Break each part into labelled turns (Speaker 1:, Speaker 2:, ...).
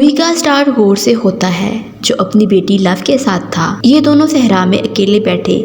Speaker 1: Movie का start गौर से होता है जो अपनी बेटी लव के साथ था। ये दोनों सहरा में अकेले बैठे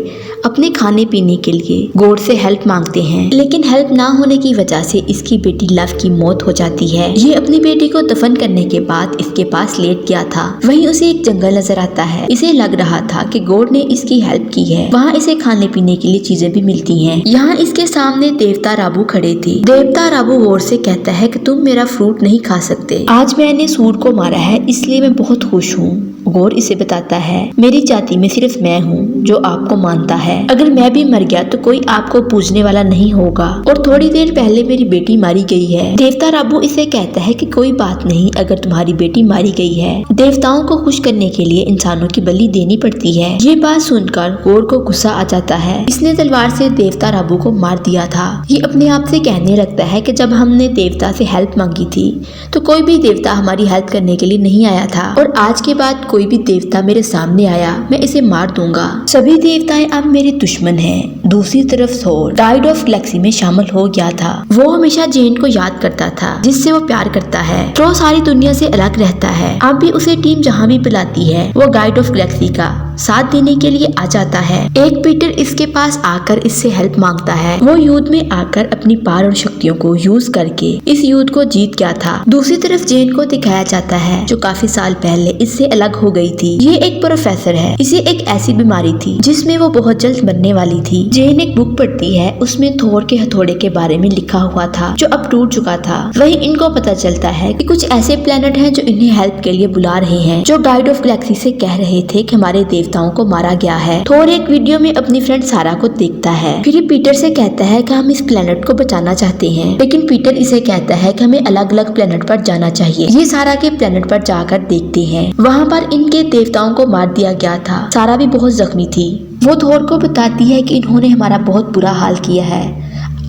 Speaker 1: अपने खाने पीने के लिए गौर से हेल्प मांगते हैं, लेकिन हेल्प ना होने की वजह से इसकी बेटी लव की मौत हो जाती है। ये अपनी बेटी को दफन करने के बाद इसके पास लेट गया था। वहीं उसे एक जंगल नजर आता है। इसे लग रहा था कि गौर ने इसकी हेल्प की है। वहाँ इसे खाने पीने के लिए चीजें भी मिलती हैं। यहाँ इसके सामने देवता राबू खड़े थे। देवता राबू गौर से कहता है कि तुम मेरा फ्रूट नहीं खा सकते। आज मैंने सूर को मारा है, इसलिए मैं बहुत खुश हूँ। गौर इसे बताता है मेरी जाति में सिर्फ मैं हूँ जो आपको मानता है। अगर मैं भी मर गया तो कोई आपको पूजने वाला नहीं होगा, और थोड़ी देर पहले मेरी बेटी मारी गई है। देवता राबू इसे कहता है कि कोई बात नहीं, अगर तुम्हारी बेटी मारी गई है, देवताओं को खुश करने के लिए इंसानों की बलि देनी पड़ती है। ये बात सुनकर गौर को गुस्सा आ जाता है। इसने तलवार से देवता राबू को मार दिया था। ये अपने आप से कहने लगता है कि जब हमने देवता से हेल्प मांगी थी तो कोई भी देवता हमारी हेल्प करने के लिए नहीं आया था, और आज के बाद कोई भी देवता मेरे सामने आया मैं इसे मार दूंगा। सभी देवताएं अब मेरे दुश्मन हैं। दूसरी तरफ थोर टाइड ऑफ गैलेक्सी में शामिल हो गया था। वो हमेशा जेन को याद करता था जिससे वो प्यार करता है। थोर सारी दुनिया से अलग रहता है। अब भी उसे टीम जहाँ भी बुलाती है वो गाइड ऑफ गैलेक्सी का साथ देने के लिए आ जाता है। एक पीटर इसके पास आकर इससे हेल्प मांगता है। वो युद्ध में आकर अपनी पावर और शक्तियों को यूज करके इस युद्ध को जीत गया था। दूसरी तरफ जेन को दिखाया जाता है जो काफी साल पहले इससे अलग हो गई थी। ये एक प्रोफेसर है। इसे एक ऐसी बीमारी थी जिसमें वो बहुत जल्द मरने वाली थी। जेन एक बुक पढ़ती है, उसमें थोर के हथौड़े के बारे में लिखा हुआ था जो अब टूट चुका था। वहीं इनको पता चलता है कि कुछ ऐसे प्लेनेट हैं जो इन्हें हेल्प के लिए बुला रहे हैं, जो गाइड ऑफ गैलेक्सी से कह रहे थे कि हमारे देवताओं को मारा गया है। थोर एक वीडियो में अपनी फ्रेंड सारा को देखता है। फिर पीटर से कहता है कि हम इस प्लेनेट को बचाना चाहते हैं, लेकिन पीटर इसे कहता है कि हमें अलग अलग प्लेनेट पर जाना चाहिए। ये सारा के प्लेनेट पर जाकर देखते हैं। वहाँ पर इनके देवताओं को मार दिया गया था। सारा भी बहुत जख्मी थी। वो थोर को बताती है कि इन्होंने हमारा बहुत बुरा हाल किया है।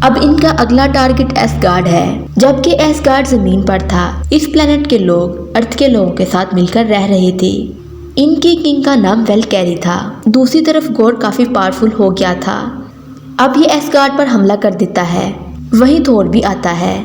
Speaker 1: अब इनका अगला टारगेट एसगार्ड है। जबकि एसगार्ड जमीन पर था, इस प्लेनेट के लोग अर्थ के लोगों के साथ मिलकर रह रहे थे। इनकी किंग का नाम वेलकैरी था। दूसरी तरफ गौर काफी पावरफुल हो गया था। अब ये एसगार्ड पर हमला कर देता है। वहीं थोर भी आता है।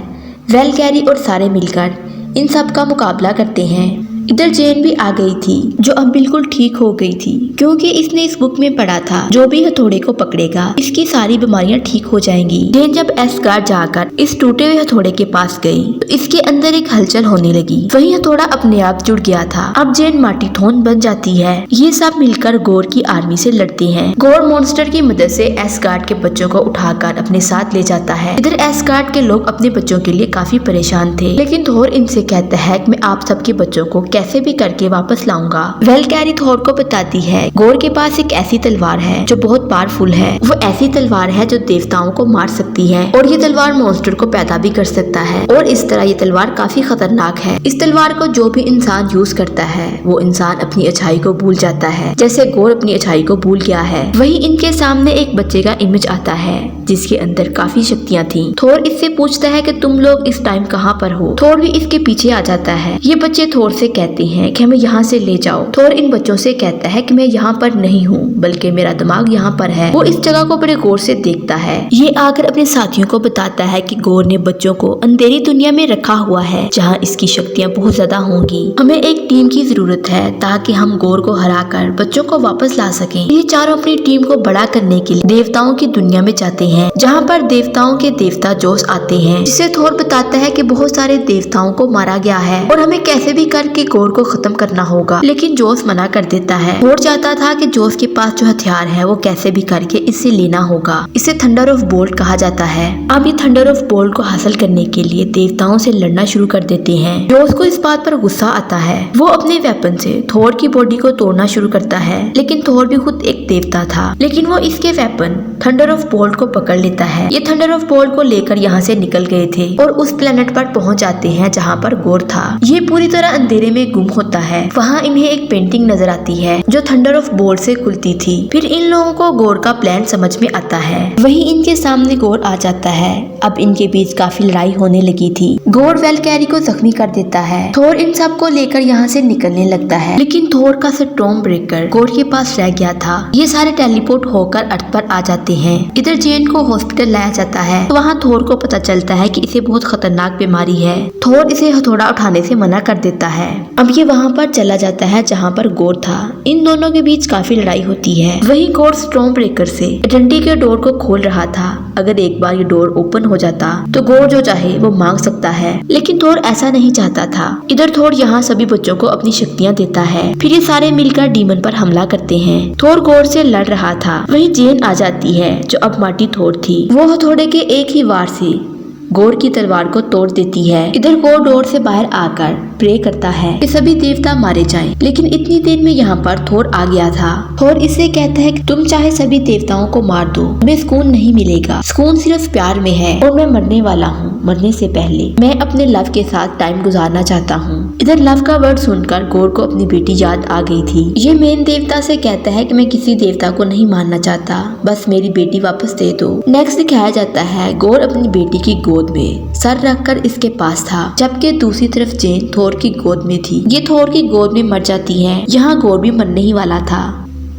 Speaker 1: वेलकैरी और सारे मिलकर इन सब का मुकाबला करते हैं। इधर जेन भी आ गई थी जो अब बिल्कुल ठीक हो गई थी, क्योंकि इसने इस बुक में पढ़ा था जो भी हथौड़े को पकड़ेगा इसकी सारी बीमारियां ठीक हो जाएंगी। जेन जब एसगार्ड जाकर इस टूटे हुए हथौड़े के पास गई तो इसके अंदर एक हलचल होने लगी। वही हथौड़ा अपने आप जुड़ गया था। अब जेन माटीथोन बन जाती है। ये सब मिलकर गौर की आर्मी से लड़ते हैं। गौर मॉन्स्टर की मदद से एसगार्ड के बच्चों को उठाकर अपने साथ ले जाता है। इधर एसगार्ड के लोग अपने बच्चों के लिए काफी परेशान थे, लेकिन थोर इनसे कहता है कि मैं आप सबके बच्चों को कैसे भी करके वापस लाऊंगा। वेलकैरी थोर को बताती है गौर के पास एक ऐसी तलवार है जो बहुत पावरफुल है। वो ऐसी तलवार है जो देवताओं को मार सकती है, और ये तलवार मॉन्स्टर को पैदा भी कर सकता है, और इस तरह ये तलवार काफी खतरनाक है। इस तलवार को जो भी इंसान यूज करता है वो इंसान अपनी अच्छाई को भूल जाता है, जैसे गौर अपनी अच्छाई को भूल गया है। वहीं इनके सामने एक बच्चे का इमेज आता है जिसके अंदर काफी शक्तियाँ थी। थोर इससे पूछता है कि तुम लोग इस टाइम कहाँ पर हो। थोर भी इसके पीछे आ जाता है। ये बच्चे थोर से कहते हैं कि हमें यहाँ से ले जाओ। थोर इन बच्चों से कहता है कि मैं यहाँ पर नहीं हूँ, बल्कि मेरा दिमाग यहाँ पर है। वो इस जगह को बड़े गौर से देखता है। ये आकर अपने साथियों को बताता है कि गौर ने बच्चों को अंधेरी दुनिया में रखा हुआ है जहाँ इसकी शक्तियाँ बहुत ज्यादा होंगी। हमें एक टीम की जरूरत है ताकि हम गौर को हराकर बच्चों को वापस ला सकें। ये चारों अपनी टीम को बड़ा करने के लिए देवताओं की दुनिया में जाते हैं, जहाँ पर देवताओं के देवता जोस आते हैं, जिसे थोर बताता है कि बहुत सारे देवताओं को मारा गया है और हमें कैसे भी करके गौर को खत्म करना होगा। लेकिन जोस मना कर देता है। गौर चाहता था कि जोस के पास जो हथियार है वो कैसे भी करके इससे लेना होगा। इसे थंडर ऑफ बोल्ट कहा जाता है। अब ये थंडर ऑफ बोल्ट को हासिल करने के लिए देवताओं से लड़ना शुरू कर देते हैं। जोस को इस बात पर गुस्सा आता है। वो अपने वेपन से थोर की बॉडी को तोड़ना शुरू करता है, लेकिन थोर भी खुद एक देवता था, लेकिन वो इसके वेपन थंडर ऑफ बोल्ट को पकड़ लेता है। ये थंडर ऑफ बोल्ट को लेकर यहाँ से निकल गए थे और उस प्लेनेट पर पहुँच जाते हैं जहाँ पर गौर था। ये पूरी तरह अंधेरे में गुम होता है। वहाँ इन्हें एक पेंटिंग नजर आती है जो थंडर ऑफ बोल्ट से खुलती थी। फिर इन लोगों को गौर का प्लान समझ में आता है। वहीं इनके सामने गौर आ जाता है। अब इनके बीच काफी लड़ाई होने लगी थी। गौर वेलकैरी को जख्मी कर देता है। थोर इन सब को लेकर यहाँ से निकलने लगता है, लेकिन थोर का स्टॉर्म ब्रेकर गौर के पास रह गया था। ये सारे टेलीपोर्ट होकर अर्थ पर आ जाते हैं। इधर जेन को हॉस्पिटल लाया जाता है तो वहाँ थोर को पता चलता है कि इसे बहुत खतरनाक बीमारी है। थोर इसे हथौड़ा उठाने से मना कर देता है। अब ये वहाँ पर चला जाता है जहाँ पर गोर था। इन दोनों के बीच काफी लड़ाई होती है। वहीं गोर स्टॉर्म ब्रेकर से डंडी के डोर को खोल रहा था। अगर एक बार ये डोर ओपन हो जाता तो गोर जो चाहे वो मांग सकता है, लेकिन थोर ऐसा नहीं चाहता था। इधर थोर यहाँ सभी बच्चों को अपनी शक्तियाँ देता है। फिर ये सारे मिलकर डीमन पर हमला करते हैं। थोर गोर से लड़ रहा था। वहीं जेन आ जाती है जो अब माटी थोर थी। वो हथौड़े के एक ही वार से गोर की तलवार को तोड़ देती है। इधर गोर डोर से बाहर आकर प्रे करता है कि सभी देवता मारे जाएं। लेकिन इतनी देर में यहाँ पर थोर आ गया था। थोर इसे कहता है कि तुम चाहे सभी देवताओं को मार दो, हमें सुकून नहीं मिलेगा। सुकून सिर्फ प्यार में है और मैं मरने वाला हूँ। मरने से पहले मैं अपने लव के साथ टाइम गुजारना चाहता हूँ। इधर लव का वर्ड सुनकर गोर को अपनी बेटी याद आ गई थी। ये मेन देवता से कहता है कि मैं किसी देवता को नहीं मारना चाहता, बस मेरी बेटी वापस दे दो। नेक्स्ट दिखाया जाता है गोर अपनी बेटी की गोद में सर रखकर इसके पास था, जबकि दूसरी तरफ जेन थोर की गोद में थी। ये थोर की गोद में मर जाती है। यहाँ गोर भी मरने ही वाला था।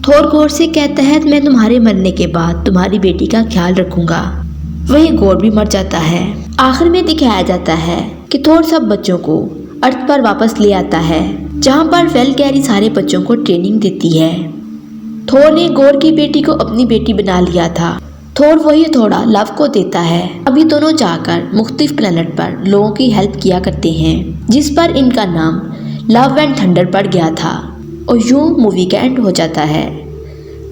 Speaker 1: थोर गोर से कहता है मैं तुम्हारे मरने के बाद तुम्हारी बेटी का ख्याल रखूंगा। वही गोर भी मर जाता है। आखिर में दिखाया जाता है कि थोर सब बच्चों को अर्थ पर वापस ले आता है, जहाँ पर वेलगैरी सारे बच्चों को ट्रेनिंग देती है। थोर ने गोर की बेटी को अपनी बेटी बना लिया था। थोर वही थोड़ा लव को देता है। अभी दोनों जाकर मुख्तलिफ प्लेनेट पर लोगों की हेल्प किया करते हैं, जिस पर इनका नाम लव एंड थंडर पड़ गया था। और यूं मूवी का एंड हो जाता है।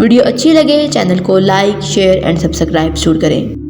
Speaker 1: वीडियो अच्छी लगे चैनल को लाइक, शेयर एंड सब्सक्राइब जरूर करें।